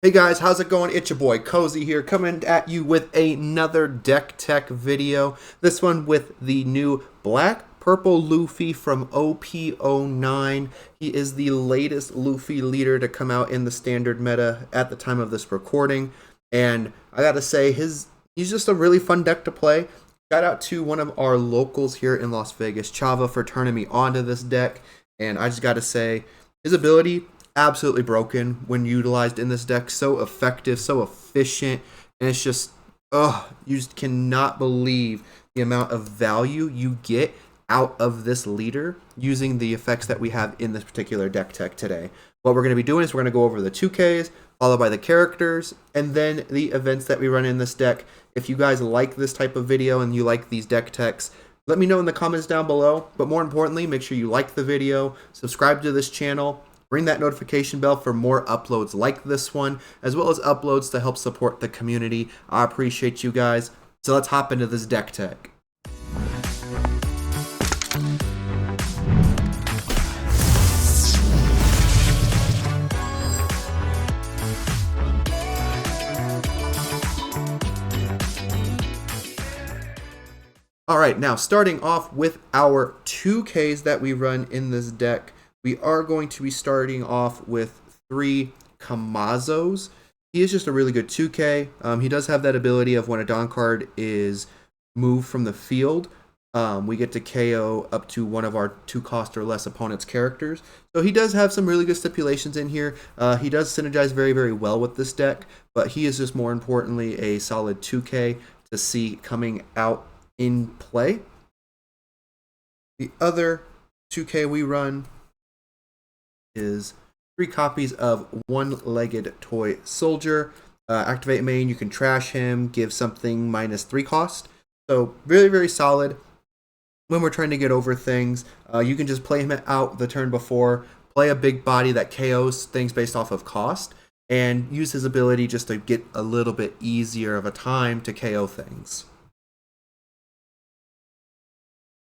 Hey guys, how's it going? It's your boy Cozy here, coming at you with another deck tech video. This one with the new Black Purple Luffy from OP09. He is the latest Luffy leader to come out in the standard meta at the time of this recording. And I gotta say, he's just a really fun deck to play. Shout out to one of our locals here in Las Vegas, Chava, for turning me onto this deck. And I just gotta say, his ability absolutely broken when utilized in this deck. So effective, so efficient, and it's just, you just cannot believe the amount of value you get out of this leader using the effects that we have in this particular deck tech today. What we're going to be doing is we're going to go over the 2Ks, followed by the characters, and then the events that we run in this deck. If you guys like this type of video and you like these deck techs, let me know in the comments down below. But more importantly, make sure you like the video, subscribe to this channel, ring that notification bell for more uploads like this one, as well as uploads to help support the community. I appreciate you guys. So let's hop into this deck tech. All right, now starting off with our 2Ks that we run in this deck, we are going to be starting off with 3 Kamazos. He is just a really good 2K. He does have that ability of when a Dawn card is moved from the field, we get to KO up to one of our 2-cost or less opponent's characters. So he does have some really good stipulations in here. He does synergize very, very well with this deck, but he is just more importantly a solid 2K to see coming out in play. The other 2K we run is 3 copies of One-Legged Toy Soldier. Activate main, you can trash him, give something -3 cost. So very, very solid when we're trying to get over things. You can just play him out the turn before, play a big body that KOs things based off of cost, and use his ability just to get a little bit easier of a time to KO things.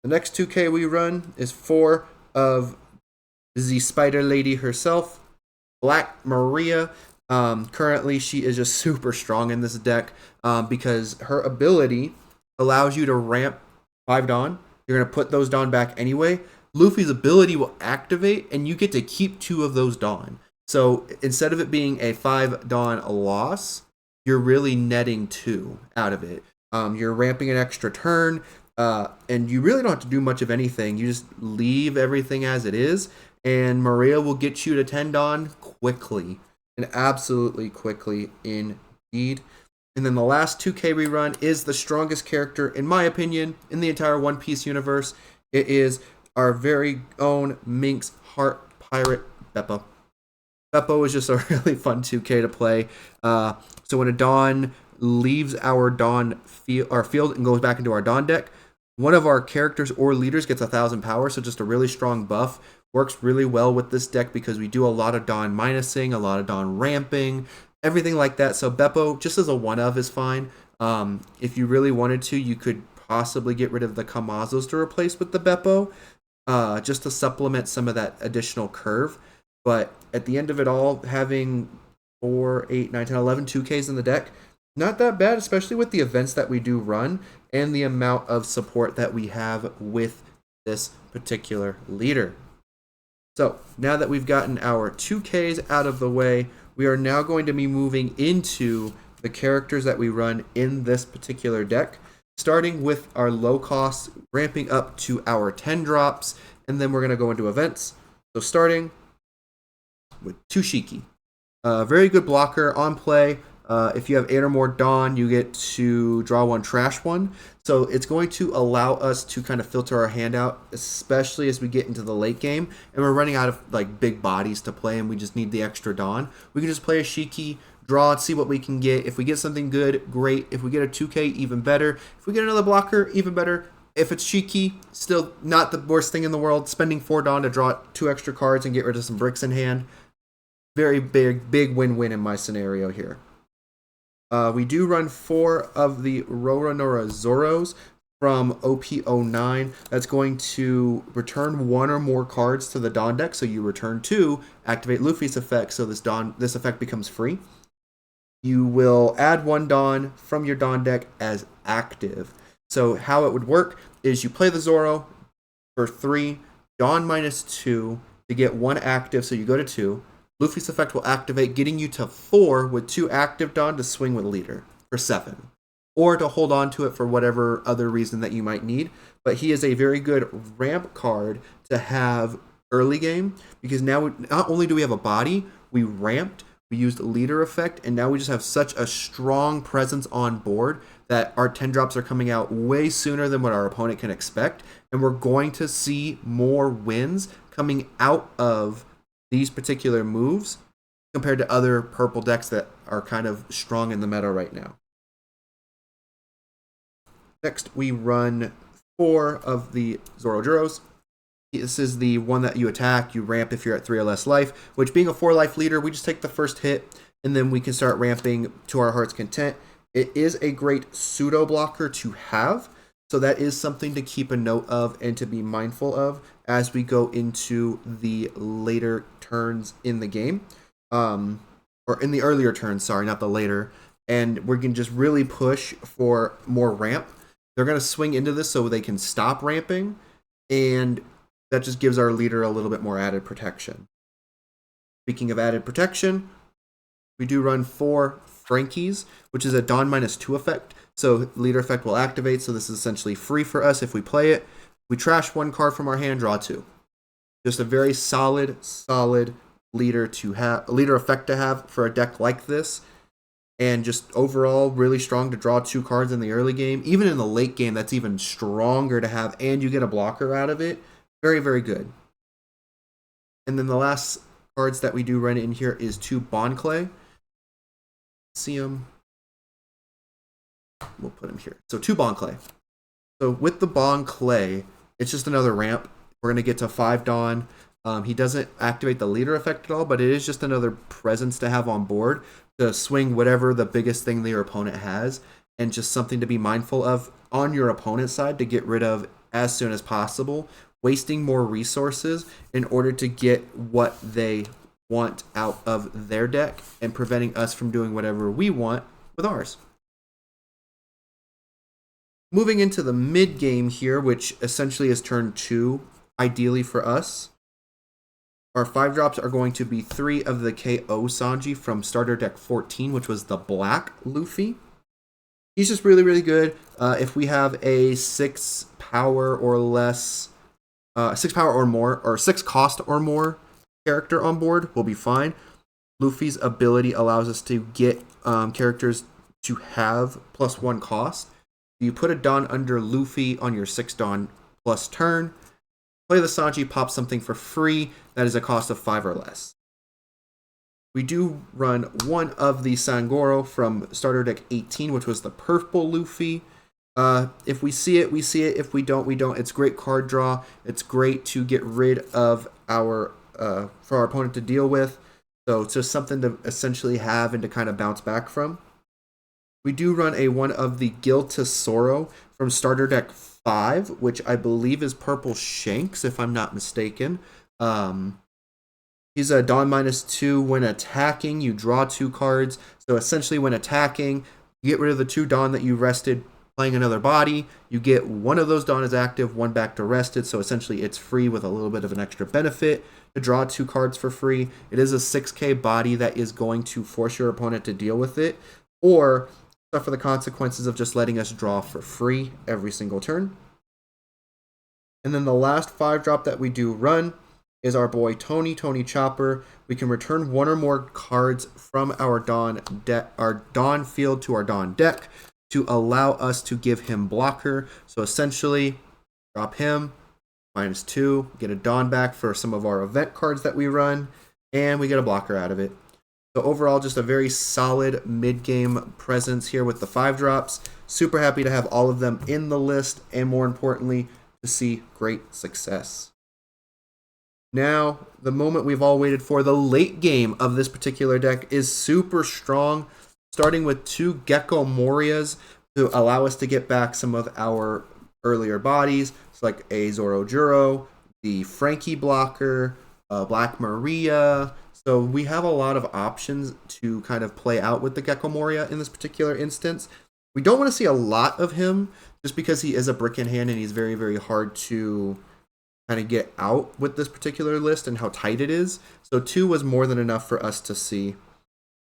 The next 2K we run is 4 of the Spider Lady herself, Black Maria. Currently, she is just super strong in this deck because her ability allows you to ramp 5 Dawn. You're going to put those Dawn back anyway. Luffy's ability will activate, and you get to keep 2 of those Dawn. So instead of it being a 5 Dawn loss, you're really netting 2 out of it. You're ramping an extra turn, and you really don't have to do much of anything. You just leave everything as it is, and Maria will get you to 10 Dawn quickly, and absolutely quickly indeed. And then the last 2K we run is the strongest character, in my opinion, in the entire One Piece universe. It is our very own Minx Heart Pirate, Beppo. Beppo is just a really fun 2K to play. So when a Dawn leaves our Dawn field and goes back into our Dawn deck, one of our characters or leaders gets 1,000 power, so just a really strong buff. Works really well with this deck because we do a lot of Dawn minusing, a lot of Dawn ramping, everything like that. So Beppo, just as a one-of, is fine. If you really wanted to, you could possibly get rid of the Kamazos to replace with the Beppo, just to supplement some of that additional curve. But at the end of it all, having 4, 8, 9, 10, 11 2Ks in the deck, not that bad, especially with the events that we do run and the amount of support that we have with this particular leader. So now that we've gotten our 2Ks out of the way, we are now going to be moving into the characters that we run in this particular deck, starting with our low cost, ramping up to our 10 drops, and then we're going to go into events. So starting with Tushiki. Very good blocker on play. If you have 8 or more Dawn, you get to draw 1, trash 1. So it's going to allow us to kind of filter our hand out, especially as we get into the late game and we're running out of like big bodies to play and we just need the extra Dawn. We can just play a Shiki, draw, see what we can get. If we get something good, great. If we get a 2K, even better. If we get another blocker, even better. If it's Shiki, still not the worst thing in the world. Spending 4 Dawn to draw 2 extra cards and get rid of some bricks in hand. Very big win-win in my scenario here. We do run 4 of the Roronoa Zoros from OP09. That's going to return 1 or more cards to the Dawn deck. So you return 2, activate Luffy's effect, so this effect becomes free. you will add one Dawn from your Dawn deck as active. So how it would work is you play the Zoro for 3, Dawn -2 to get 1 active, so you go to 2. Luffy's effect will activate, getting you to 4 with 2 active Dawn to swing with leader for 7. Or to hold on to it for whatever other reason that you might need. But he is a very good ramp card to have early game, because now not only do we have a body, we ramped, we used a leader effect, and now we just have such a strong presence on board that our 10 drops are coming out way sooner than what our opponent can expect, and we're going to see more wins coming out of these particular moves compared to other purple decks that are kind of strong in the meta right now. Next, we run 4 of the Zorojuros. This is the one that you attack, you ramp if you're at 3 or less life, which being a 4 life leader, we just take the first hit, and then we can start ramping to our heart's content. It is a great pseudo blocker to have, so that is something to keep a note of and to be mindful of as we go into the later turns in the game. Or in the earlier turns, sorry, not the later. And we're going to just really push for more ramp. They're going to swing into this so they can stop ramping, and that just gives our leader a little bit more added protection. Speaking of added protection, we do run 4 Frankies, which is a Dawn -2 effect. So leader effect will activate, so this is essentially free for us if we play it. We trash 1 card from our hand, draw 2. Just a very solid leader to have, leader effect to have for a deck like this. And just overall really strong to draw 2 cards in the early game. Even in the late game, that's even stronger to have, and you get a blocker out of it. Very, very good. And then the last cards that we do run in here is 2 Bond Clay. See them. We'll put them here. So 2 Bond Clay. So with the Bond Clay, it's just another ramp. We're going to get to 5 Dawn. He doesn't activate the leader effect at all, but it is just another presence to have on board to swing whatever the biggest thing that your opponent has, and just something to be mindful of on your opponent's side to get rid of as soon as possible, wasting more resources in order to get what they want out of their deck and preventing us from doing whatever we want with ours. Moving into the mid game here, which essentially is turn 2, ideally for us. Our 5 drops are going to be 3 of the KO Sanji from starter deck 14, which was the Black Luffy. He's just really, really good. If we have a 6 power or less, 6 power or more, or 6 cost or more character on board, we'll be fine. Luffy's ability allows us to get characters to have +1 cost. You put a Dawn under Luffy on your 6 Dawn plus turn. Play the Sanji, pop something for free that is a cost of 5 or less. We do run 1 of the Sangoro from starter deck 18, which was the purple Luffy. If we see it, we see it. If we don't, we don't. It's great card draw. It's great to get rid of our for our opponent to deal with. So it's just something to essentially have and to kind of bounce back from. We do run a 1 of the Guild to Soro from starter deck 5, which I believe is purple Shanks, if I'm not mistaken. He's a Dawn -2 when attacking. You draw 2 cards. So essentially when attacking, you get rid of the 2 Dawn that you rested playing another body. You get 1 of those Dawn as active, 1 back to rested. So essentially it's free with a little bit of an extra benefit to draw 2 cards for free. It is a 6k body that is going to force your opponent to deal with it, or suffer the consequences of just letting us draw for free every single turn. And then the last 5 drop that we do run is our boy Tony Chopper. We can return 1 or more cards from our Dawn field to our Dawn deck to allow us to give him blocker. So essentially, drop him, -2, get a Dawn back for some of our event cards that we run, and we get a blocker out of it. So overall, just a very solid mid-game presence here with the 5 drops. Super happy to have all of them in the list, and more importantly, to see great success. Now, the moment we've all waited for, the late game of this particular deck is super strong, starting with 2 Gecko Morias to allow us to get back some of our earlier bodies, so like a Zorojuro, the Frankie blocker, Black Maria, So we have a lot of options to kind of play out with the Gecko Moria in this particular instance. We don't want to see a lot of him just because he is a brick in hand and he's very, very hard to kind of get out with this particular list and how tight it is. So 2 was more than enough for us to see.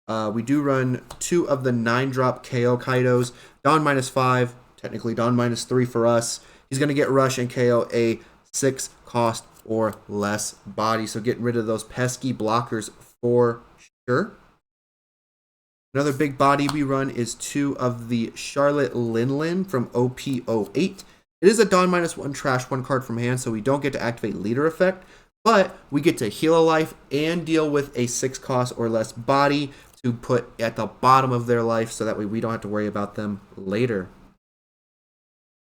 We do run 2 of the 9-drop KO Kaidos. Dawn -5, technically Dawn -3 for us. He's going to get Rush and KO a 6 cost or less body. So getting rid of those pesky blockers for sure. Another big body we run is 2 of the Charlotte Linlin from OP09. It is a Dawn -1 trash 1 card from hand, so we don't get to activate leader effect, but we get to heal a life and deal with a 6 cost or less body to put at the bottom of their life, so that way we don't have to worry about them later.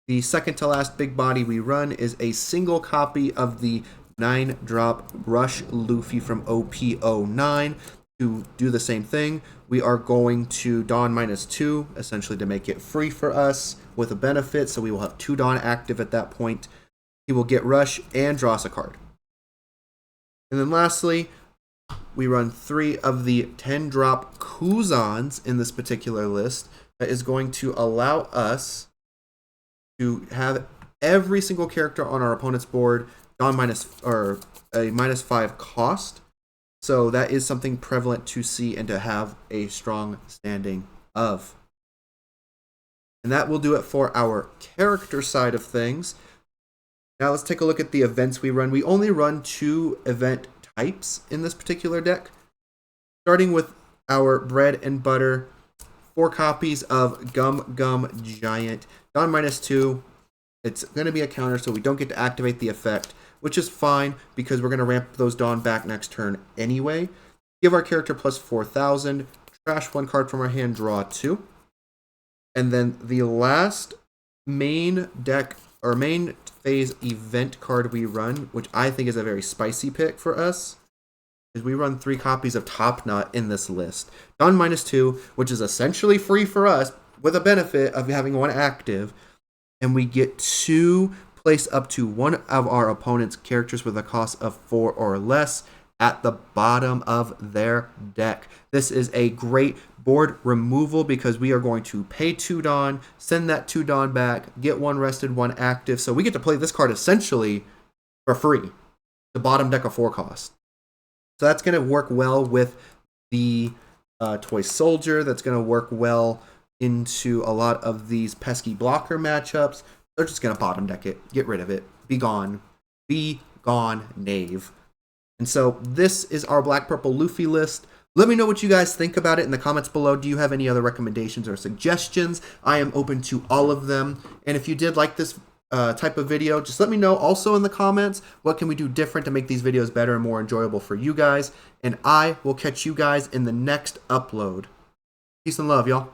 The second to last big body we run is a single copy of the 9-drop Rush Luffy from OP09. To do the same thing, we are going to Dawn -2, essentially to make it free for us with a benefit, so we will have 2 Dawn active at that point. He will get Rush and draw us a card. And then lastly, we run 3 of the 10-drop Kuzans in this particular list. That is going to allow us to have every single character on our opponent's board Dawn a -5 cost. So that is something prevalent to see and to have a strong standing of. And that will do it for our character side of things. Now let's take a look at the events we run. We only run 2 event types in this particular deck. Starting with our bread and butter, 4 copies of Gum Gum Giant. Dawn -2. It's going to be a counter, so we don't get to activate the effect, which is fine because we're going to ramp those Dawn back next turn anyway. Give our character plus 4,000. Trash 1 card from our hand, draw 2. And then the last main deck or main phase event card we run, which I think is a very spicy pick for us, is we run 3 copies of Top Knot in this list. Dawn -2, which is essentially free for us with a benefit of having 1 active. And we get to place up to 1 of our opponent's characters with a cost of 4 or less at the bottom of their deck. This is a great board removal because we are going to pay 2 Dawn, send that 2 Dawn back, get 1 rested, 1 active. So we get to play this card essentially for free. The bottom deck of 4 cost. So that's going to work well with the Toy Soldier. That's going to work well into a lot of these pesky blocker matchups. They're just going to bottom deck it. Get rid of it. Be gone. Be gone, knave. And so this is our Black Purple Luffy list. Let me know what you guys think about it in the comments below. Do you have any other recommendations or suggestions? I am open to all of them. And if you did like this type of video, just let me know also in the comments. What can we do different to make these videos better and more enjoyable for you guys? And I will catch you guys in the next upload. Peace and love, y'all.